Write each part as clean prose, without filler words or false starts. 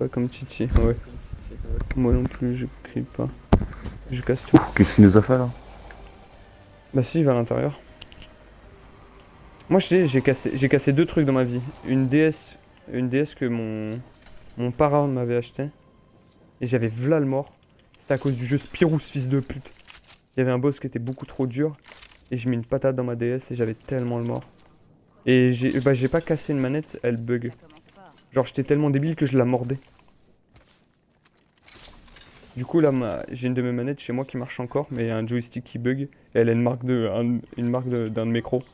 Pas comme Titi, ouais. Moi non plus, je crie pas. Je casse tout. Qu'est-ce qu'il nous a fait là? Bah si, il va à l'intérieur. Moi je sais, j'ai cassé deux trucs dans ma vie. Une DS que mon parrain m'avait acheté. Et j'avais v'là le mort. C'était à cause du jeu Spirou, ce fils de pute. Il y avait un boss qui était beaucoup trop dur. Et j'ai mis une patate dans ma DS et j'avais tellement le mort. Et j'ai pas cassé une manette, elle bug. Genre j'étais tellement débile que je la mordais. Du coup là j'ai une de mes manettes chez moi qui marche encore, mais il y a un joystick qui bug. Et elle a une marque d'un de mes crocs.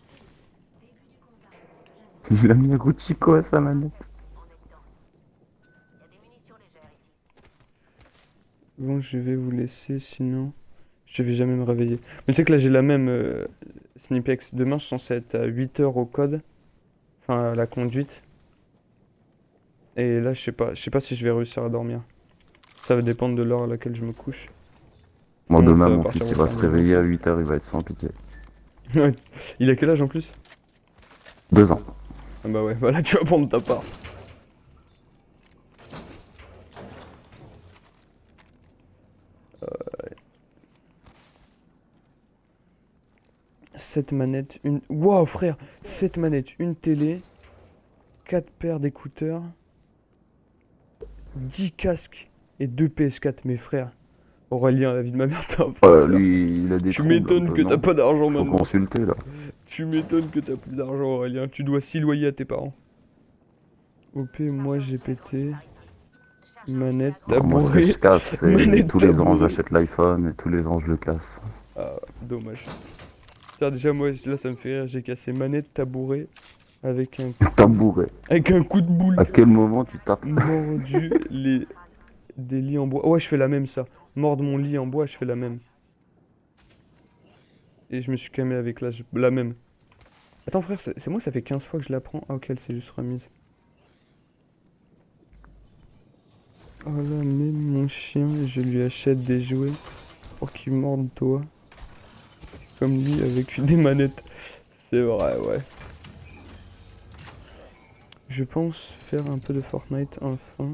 Il a mis un coup de chico à sa manette. Bon, je vais vous laisser, sinon je vais jamais me réveiller. Mais tu sais que là j'ai la même Snipex. Demain je suis censé être à 8 h au code. Enfin à la conduite. Et là je sais pas si je vais réussir à dormir. Ça va dépendre de l'heure à laquelle je me couche. Bon, Sinon demain, ça va mon partir fils, au il va se carnage. réveiller à 8 h, il va être sans pitié. Ouais. Il a quel âge en plus? 2 ans. Ah bah ouais, voilà tu vas prendre ta part. Cette manette, une... Waouh frère! Cette manette, une télé, 4 paires d'écouteurs, 10 casques et 2 PS4, mes frères. Aurélien, la vie de ma mère, t'as pas ça. Lui, il a des Tu troubles un m'étonnes peu, que t'as non? pas d'argent Faut maintenant. consulter là. Tu m'étonnes que t'as plus d'argent, Aurélien. Tu dois 6 loyers à tes parents. OP, moi j'ai pété. Manette, Non, moi, ce que je tabouret. casse, c'est Manette, tous les ans, tabouret. j'achète l'iPhone et tous les ans, je le casse. Ah, dommage. Tiens, déjà, moi, là, ça me fait rire. J'ai cassé manette, tabouret avec un Tabouret. avec un coup de boule. À quel moment tu tapes? Mordu des lits en bois. Ouais, je fais la même, ça. Mordre mon lit en bois, je fais la même. Et je me suis calmé avec la même. Attends, frère, c'est moi, ça fait 15 fois que je la prends. Ah, ok, elle s'est juste remise. Oh là, même mon chien, je lui achète des jouets pour qu'il morde toi. Comme lui avec des manettes. C'est vrai, ouais. Je pense faire un peu de Fortnite enfin.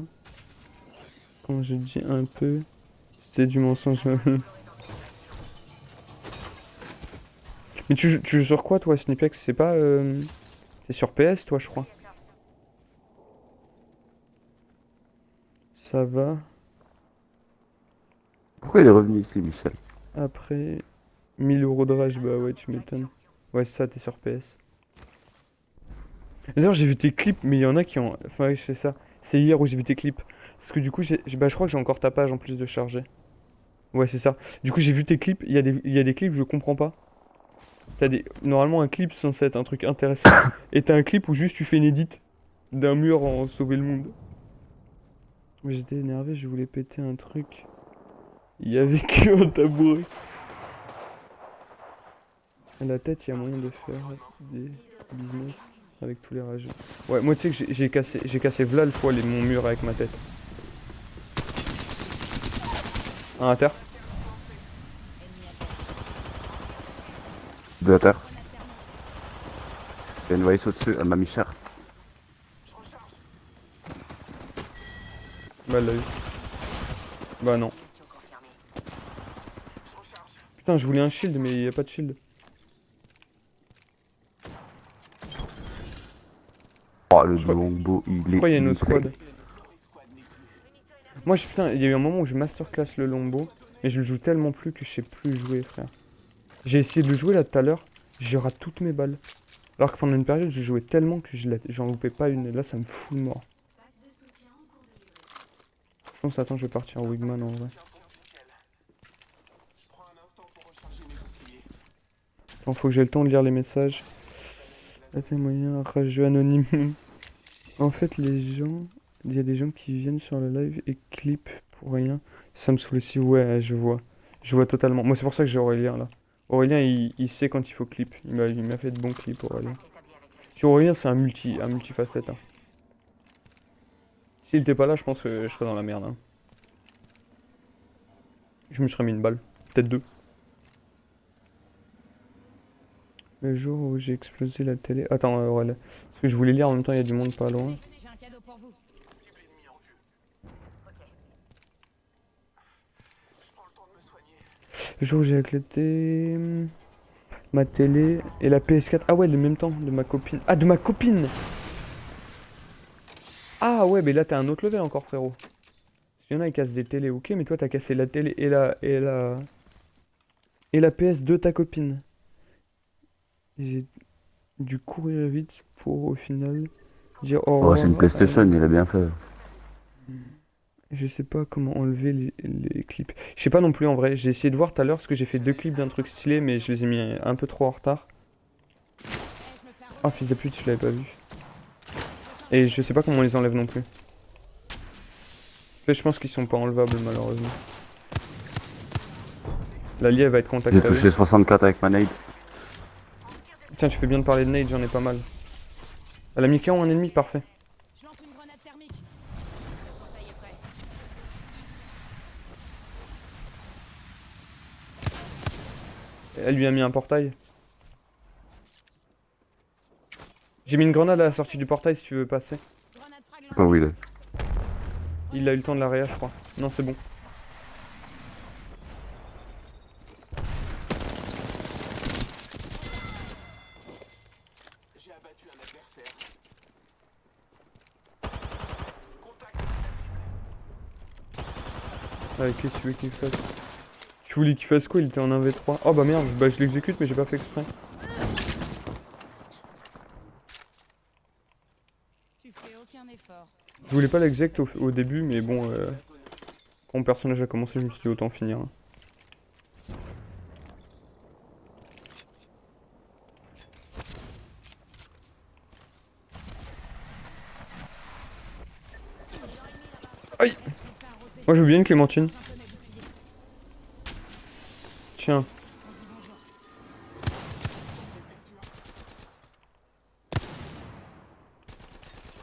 Quand je dis un peu, c'est du mensonge. Mais tu joues sur quoi toi, Snipex? C'est pas. C'est sur PS toi, je crois. Ça va. Pourquoi il est revenu ici, Michel? Après 1000 € de rage, bah ouais, tu m'étonnes. Ouais, c'est ça, t'es sur PS. D'ailleurs, j'ai vu tes clips, mais il y en a qui ont. Enfin, ouais, c'est ça. C'est hier où j'ai vu tes clips. Parce que du coup, bah, je crois que j'ai encore ta page en plus de charger. Ouais, c'est ça. Du coup, j'ai vu tes clips. Il y a des clips, je comprends pas. Normalement, un clip c'est censé être un truc intéressant. Et t'as un clip où juste tu fais une edit d'un mur en sauver le monde. Mais j'étais énervé, je voulais péter un truc. Il y avait que un tabouret. À la tête, il y a moyen de faire des business avec tous les rageux. Ouais, moi tu sais que j'ai cassé v'là le fois mon mur avec ma tête. Un à terre. Deux à terre. Il y a une voice au-dessus, elle m'a mis cher. Bah elle l'a eu. Bah non. Putain, je voulais un shield, mais il y a pas de shield. Oh, le Je crois, longbow, il je crois est qu'il y a une autre insane. squad. Moi, putain, il y a eu un moment où je masterclass le longbow, mais je le joue tellement plus que je sais plus jouer, frère. J'ai essayé de le jouer là tout à l'heure, j'ai raté toutes mes balles. Alors que pendant une période, je jouais tellement que j'en loupais pas une. Et là, ça me fout le mort. Je pense, attends, je vais partir en Wigman en vrai. Attends, faut que j'ai le temps de lire les messages. Attends, moyen, rageux anonyme. En fait, il y a des gens qui viennent sur le live et clippent pour rien. Ça me saoule aussi, ouais, je vois. Je vois totalement. Moi, c'est pour ça que j'ai Aurélien là. Aurélien, il sait quand il faut clip. Il m'a fait de bons clips, Aurélien. Puis Aurélien, c'est un multifacette. Hein. S'il était pas là, je pense que je serais dans la merde. Hein. Je me serais mis une balle. Peut-être deux. Le jour où j'ai explosé la télé. Attends, Aurélien. Parce que je voulais lire en même temps, il y a du monde pas loin. J'ai un cadeau pour vous. Le jour où j'ai éclaté ma télé et la PS4. Ah ouais, le même temps de ma copine. Ah, de ma copine! Ah ouais, mais là t'as un autre level encore, frérot. Parce qu'il y en a, ils cassent des télés, ok, mais toi t'as cassé la télé et la PS de ta copine. Et j'ai dû courir vite pour au final dire au Oh, c'est une revoir. PlayStation, il a bien fait. Je sais pas comment enlever les clips. Je sais pas non plus en vrai. J'ai essayé de voir tout à l'heure parce que j'ai fait 2 clips d'un truc stylé, mais je les ai mis un peu trop en retard. Oh fils de pute, je l'avais pas vu. Et je sais pas comment on les enlève non plus. Je pense qu'ils sont pas enlevables malheureusement. La lie elle va être J'ai contactée. touché 64 avec ma nade. Tiens, tu fais bien de parler de nade, j'en ai pas mal. Elle a mis KO un ennemi, parfait. Je lance une grenade thermique. Le portail est prêt. Elle lui a mis un portail. J'ai mis une grenade à la sortie du portail si tu veux passer. Grenade frag Je sais pas où il est. Il a eu le temps de l'arrière, je crois. Non, c'est bon. J'ai abattu un adversaire. Ouais, qu'est-ce que tu veux qu'il fasse? Tu voulais qu'il fasse quoi? Il était en 1v3. Oh bah merde, bah je l'exécute mais j'ai pas fait exprès. Tu fais aucun effort. Je voulais pas l'exect au début mais bon, quand mon personnage a commencé je me suis dit autant finir. Hein. Aïe! Moi j'ai oublié une clémentine. Tiens.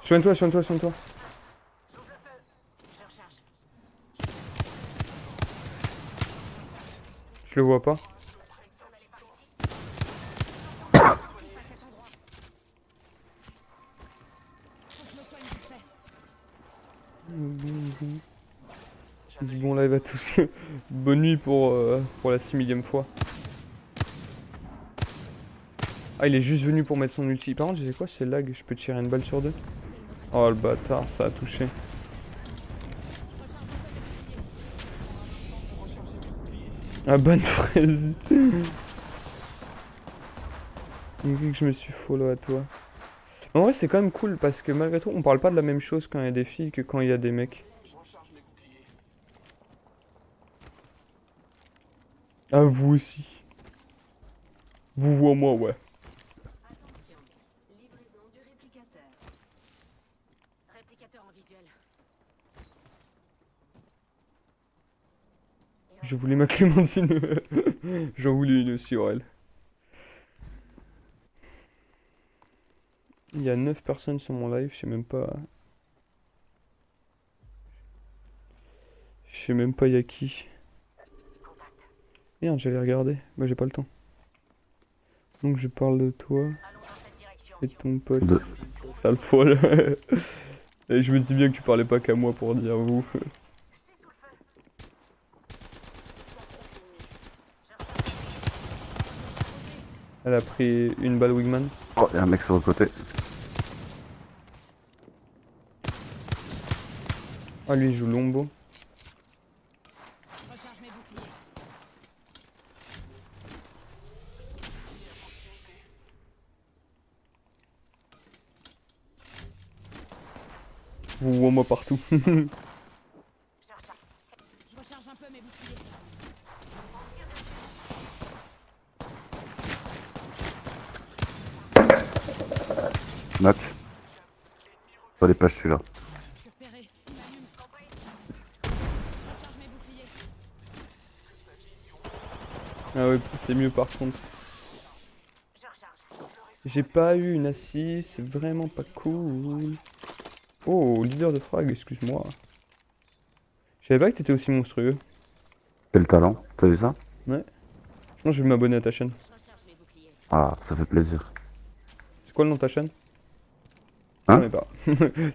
Soigne-toi, soigne-toi, soigne-toi. Je recharge. Je le vois pas. Faut que je me soigne vite fait. Je dis bon live à tous. Bonne nuit pour la 6000e fois. Ah il est juste venu pour mettre son ulti. Par contre j'ai quoi? C'est lag, je peux tirer une balle sur deux. Oh le bâtard, ça a touché. Ah bonne fraise. Il dit que je me suis follow à toi. En vrai c'est quand même cool parce que malgré tout on parle pas de la même chose quand il y a des filles que quand il y a des mecs. Je recharge mes boucliers. Ah vous aussi. Vous voyez moi ouais. Attention. Livraison du réplicateur. Réplicateur en visuel. Je voulais ma clémentine. J'en voulais une aussi Aurel. Il y a 9 personnes sur mon live, je sais même pas. Je sais même pas y'a qui. Merde, j'allais regarder. Moi j'ai pas le temps. Donc je parle de toi Allons dans cette direction. et de ton pote. De- Sale folle. Et je me dis bien que tu parlais pas qu'à moi pour dire vous. Elle a pris une balle Wigman. Oh, il y a un mec sur le côté. Ah lui il joue Lombo. Je recharge mes boucliers. Vous voyez moi partout. Je recharge. Je recharge un peu mes boucliers. Knock. Sur les pages, je suis là. Je suis repéré. Il m'allume. Je recharge mes boucliers. Ah ouais, c'est mieux par contre. Je recharge. J'ai pas eu une assise, c'est vraiment pas cool. Oh, leader de frag, excuse-moi. Je savais pas que t'étais aussi monstrueux. Quel talent, t'as vu ça? Non, je vais m'abonner à ta chaîne. Je recharge mes boucliers. Ah, ça fait plaisir. C'est quoi le nom de ta chaîne? Hein? J'en ai pas.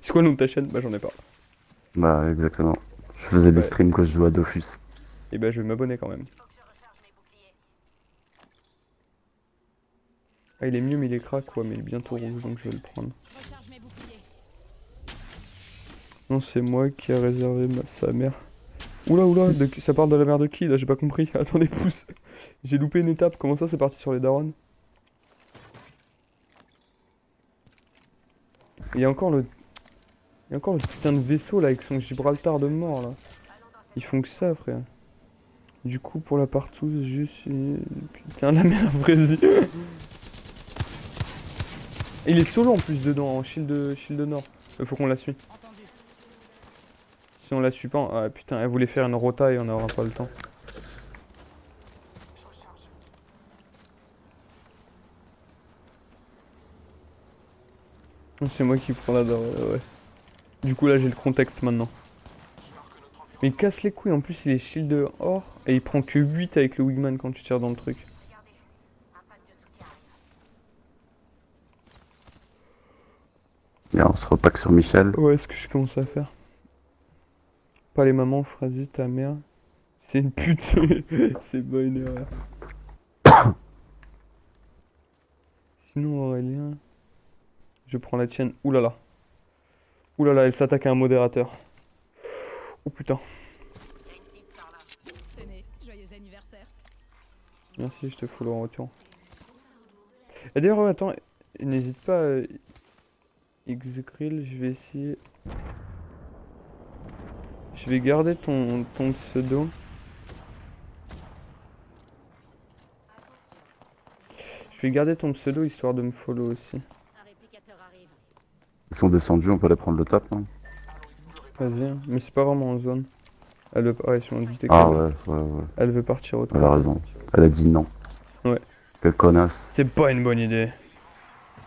C'est quoi le nom de ta chaîne? Bah j'en ai pas. Bah, exactement. Je faisais des Ouais. streams quand je jouais à Dofus. Et bah je vais m'abonner quand même. Ah, il est mieux, mais il est crack, quoi, mais il est bientôt rouge, donc je vais le prendre. Recharge mes boucliers. Non, c'est moi qui a réservé sa mère. Oula, ça parle de la mère de qui, là, j'ai pas compris. Attendez, pouce. J'ai loupé une étape, comment ça, c'est parti sur les darons? Il y a encore le... Il y a encore le putain de vaisseau, là, avec son Gibraltar de mort, là. Ils font que ça, frère. Du coup, pour la partouze, juste... Putain, la merde, vas-y. Il est solo en plus dedans, en shield nord. Faut qu'on la suit. Entendu. Si on la suit pas, ah putain, elle voulait faire une rota et on n'aura pas le temps. C'est moi qui prends la ouais. Du coup là j'ai le contexte maintenant. Mais il casse les couilles, en plus il est shield or et il prend que 8 avec le wingman quand tu tires dans le truc. Et on se repack sur Michel. Ouais, ce que je commence à faire. Pas les mamans, Phrasy, ta mère. C'est une pute. C'est pas une erreur. Sinon Aurélien... Je prends la tienne. Oulala. Oulala, elle s'attaque à un modérateur. Oh putain. Tenez, joyeux anniversaire. Merci, je te follow en retour. Et d'ailleurs, attends, n'hésite pas, Xgrill, je vais essayer... Je vais garder ton pseudo. Je vais garder ton pseudo histoire de me follow aussi. Un réplicateur arrive. Ils sont descendus, on peut aller prendre le top, hein. Vas-y, hein. Mais c'est pas vraiment en zone. Elle veut... Ouais, je m'en doutais Ah qu'elle- ouais. Elle veut partir autre Elle a raison. Elle a dit non. Ouais. Quelle connasse. C'est pas une bonne idée.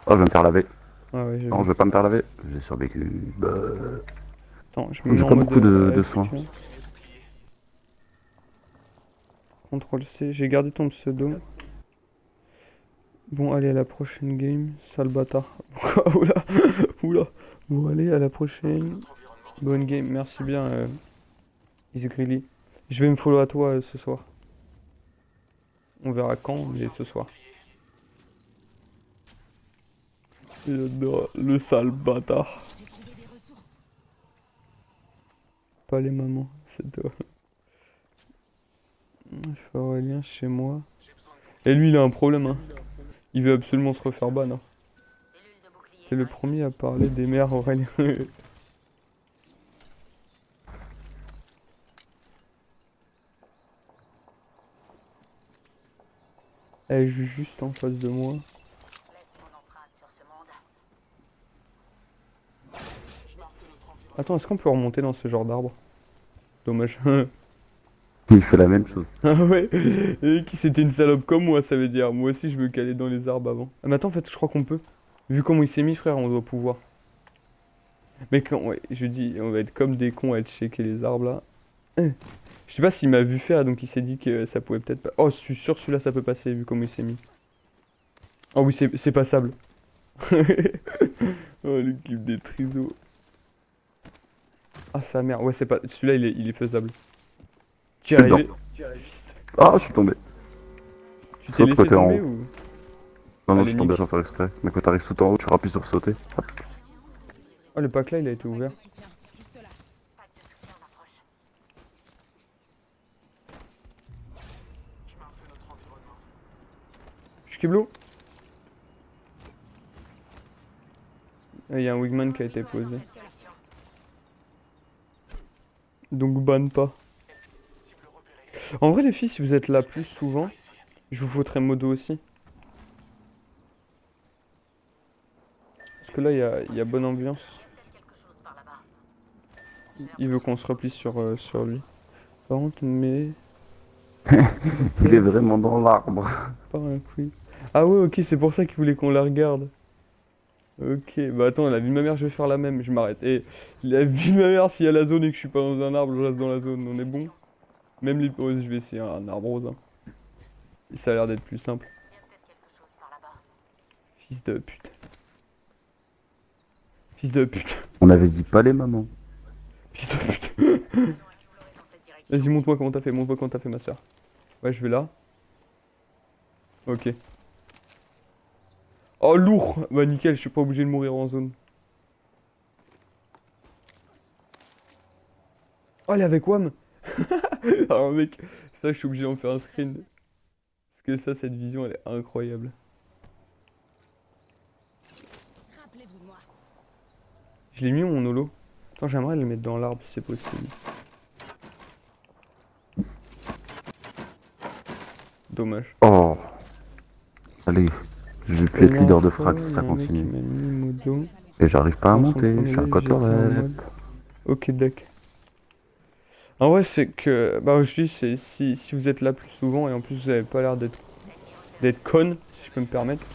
Oh, je vais me faire laver. Ah ouais, Non, je vais pas me faire laver. J'ai survécu. Bah... Attends, je me J'ai mets en pas mode beaucoup de AFK. soins. CTRL C, j'ai gardé ton pseudo. Bon, allez, à la prochaine game, sale bâtard. Oula, oula. Bon, allez, à la prochaine. Bonne game, merci bien, Isgrilly. Je vais me follow à toi ce soir. On verra quand, mais ce soir. Le sale bâtard. J'ai trouvé des ressources. Pas les mamans, c'est toi. Je fais Aurélien chez moi. Et lui, il a un problème, hein. Il veut absolument se refaire ban, hein. C'est le premier à parler des mères, Aurélien. Elle joue juste en face de moi. Attends, est-ce qu'on peut remonter dans ce genre d'arbre? Dommage. Il fait la même chose. Ah ouais, et qui c'était une salope comme moi, ça veut dire. Moi aussi, je me calais dans les arbres avant. Ah, mais attends, en fait, je crois qu'on peut. Vu comment il s'est mis, frère, on doit pouvoir. Mais quand, ouais, je dis, on va être comme des cons à être checker les arbres là. Je sais pas s'il m'a vu faire, donc il s'est dit que ça pouvait peut-être pas. Oh, je suis sûr, celui-là, ça peut passer, vu comment il s'est mis. Oh oui, c'est passable. Oh, l'équipe des trisos. Ah, sa mère. Ouais, c'est pas. Celui-là, il est faisable. Tu es C'est dedans. arrivé. Ah, je suis tombé. Tu t'es Saute laissé côté en tomber haut. ou... Non, non, Allez, je suis tombé nique. sans faire exprès. Mais quand t'arrives tout en haut, tu rappuies sur sauter. Hop. Oh, le pack là, il a été ouvert. De soutien, juste là. Je suis Kiblo. Il y a un wingman qui a été posé. Donc ban pas. En vrai les filles, si vous êtes là plus souvent, je vous foutrais modo aussi. Parce que là il y a bonne ambiance. Il veut qu'on se replie sur lui. Par contre, mais... Il est vraiment dans l'arbre. Par un couille. Ah ouais, ok, c'est pour ça qu'il voulait qu'on la regarde. Ok, bah attends, la vie de ma mère, je vais faire la même, je m'arrête. Et la vie de ma mère, s'il y a la zone et que je suis pas dans un arbre, je reste dans la zone, on est bon. Même les pauses, je vais essayer un arbre rose. Hein. Ça a l'air d'être plus simple. Fils de pute. Fils de pute. On avait dit pas les mamans. Fils de pute. Vas-y, montre-moi comment t'as fait, ma soeur. Ouais, je vais là. Ok. Oh, lourd! Bah, nickel, je suis pas obligé de mourir en zone. Oh, elle est avec WAM! Alors, mec, ça, je suis obligé d'en faire un screen. Parce que ça, cette vision, elle est incroyable. Rappelez-vous de moi. Je l'ai mis où, mon holo? Attends, j'aimerais le mettre dans l'arbre si c'est possible. Dommage. Oh. Allez, je vais plus être leader de frag si ça continue. Et j'arrive pas à monter, je suis un cotorep. Ok, deck. En vrai, c'est que. Bah, je dis, c'est si vous êtes là plus souvent et en plus vous avez pas l'air d'être con, si je peux me permettre.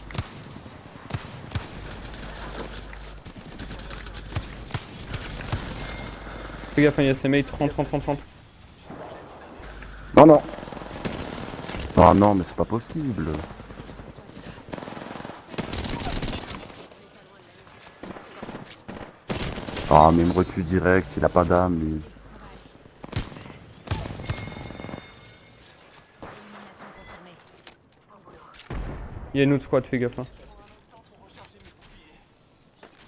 Fais gaffe, hein, il y a ces mates, 30. Non, non. Ah non, mais c'est pas possible. Ah, mais il me retue direct, il a pas d'âme, lui. Élimination confirmée. Il y a une autre squad, fais gaffe. Hein.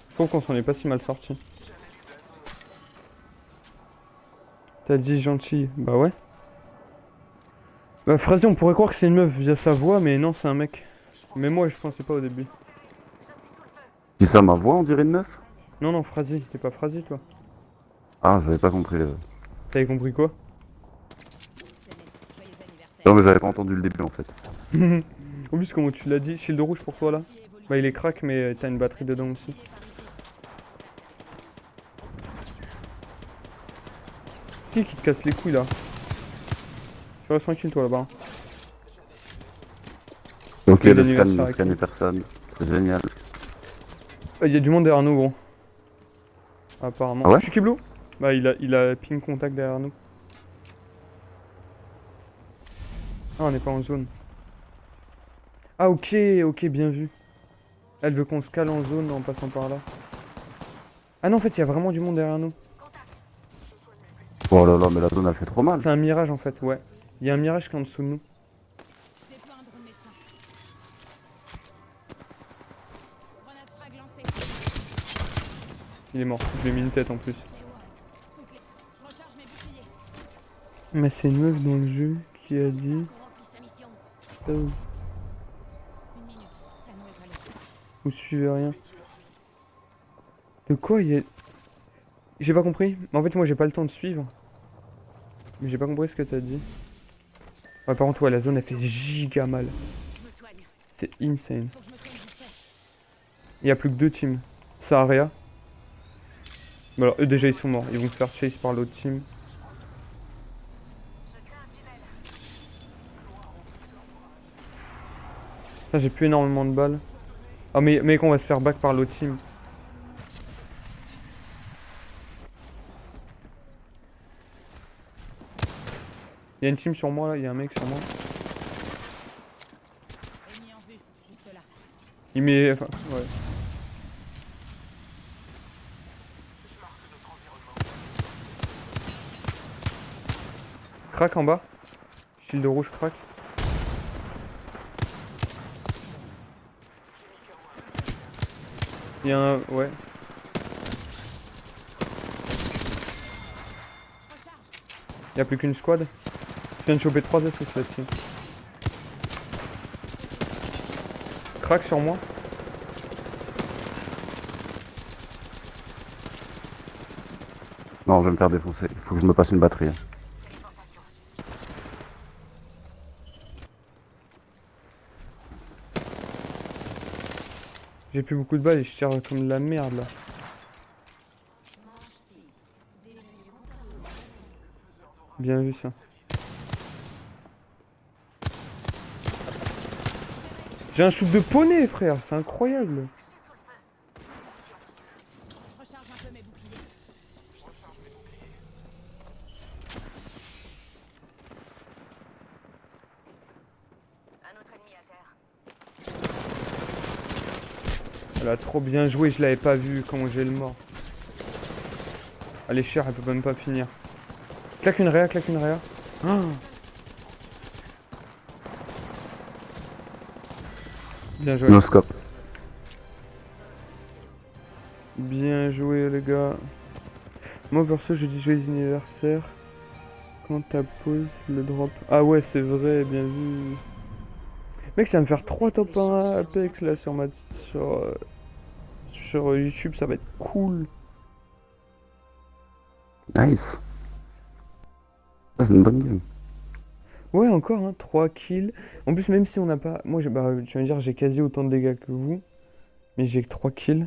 Je trouve qu'on s'en est pas si mal sorti. T'as dit gentil, bah ouais. Bah, Phrasé, on pourrait croire que c'est une meuf via sa voix, mais non, c'est un mec. Mais moi, je pensais pas au début. Dis ça, ma voix, on dirait une meuf? Non, non, Phrasé, t'es pas Phrasé, toi. Ah, j'avais pas compris. T'avais compris quoi? Joyeux anniversaire. Non, mais j'avais pas entendu le début en fait. En plus, comment tu l'as dit, shield rouge pour toi là? Bah, il est crack, mais t'as une batterie dedans aussi. Qui te casse les couilles là? Tu restes tranquille, toi là-bas. Ok, Joyeux le scan anniversaire, ne scanne personne. C'est génial. Il y a du monde derrière nous, gros. Apparemment. Ah ouais? Je suis Kiblo? Bah, il a ping contact derrière nous. Ah, on n'est pas en zone. Ah, ok, bien vu. Elle veut qu'on se cale en zone en passant par là. Ah non, en fait, il y a vraiment du monde derrière nous. Oh là là, mais la zone elle fait trop mal. C'est un mirage en fait, ouais. Il y a un mirage qui est en dessous de nous. Déploie un drone médecin. Grenade frag lancée. Il est mort. Je lui ai mis une tête en plus. Toutes les. Je recharge mes boucliers. Mais c'est une meuf dans le jeu qui a dit. On remplit sa mission. Oh, 1 minute. La nouvelle valeur. vous suivez rien. De quoi il y a. J'ai pas compris. En fait, moi j'ai pas le temps de suivre. Mais j'ai pas compris ce que t'as dit. Ouais, par contre, ouais, la zone elle fait giga mal. Je me soigne. C'est insane. Faut que je me soigne vite fait. Il y a plus que 2 teams. Saharia. Bon, alors eux déjà ils sont morts. Ils vont se faire chase par l'autre team. Putain, j'ai plus énormément de balles. Ah mais mec, on va se faire back par l'autre team. Il y a une team sur moi là, il y a un mec sur moi. Ennemi en vue. Juste là. Il met. Enfin, ouais. Crack en bas. Shield rouge crack. Il y a un. Ouais. Il y a plus qu'une squad. Je viens de choper 3 SS là-dessus. Crack sur moi. Non, je vais me faire défoncer. Il faut que je me passe une batterie. J'ai plus beaucoup de balles et je tire comme de la merde là. Bien vu ça. J'ai un shoot de poney frère, c'est incroyable. Je recharge un peu mes boucliers. Elle a trop bien joué, je l'avais pas vu comment j'ai le mort. Elle est chère, elle peut même pas finir. Claque une réa, claque une réa. Ah. Bien joué. No scope. Bien joué les gars. Moi perso je dis joyeux anniversaire. Quand ta pause le drop. Ah ouais c'est vrai, bien vu. Mec ça va me faire 3 top 1 Apex là sur YouTube, ça va être cool. Nice. Ça, c'est une bonne game. Ouais encore hein, 3 kills. En plus même si on n'a pas. Moi bah, tu vas me dire j'ai quasi autant de dégâts que vous. Mais j'ai que 3 kills.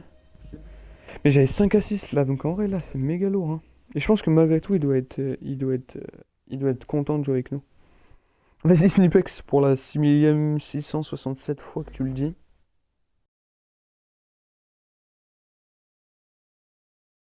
Mais j'avais 5 assists là, donc en vrai là c'est méga lourd hein. Et je pense que malgré tout il doit être content de jouer avec nous. Vas-y Snipex pour la 6 667 fois que tu le dis.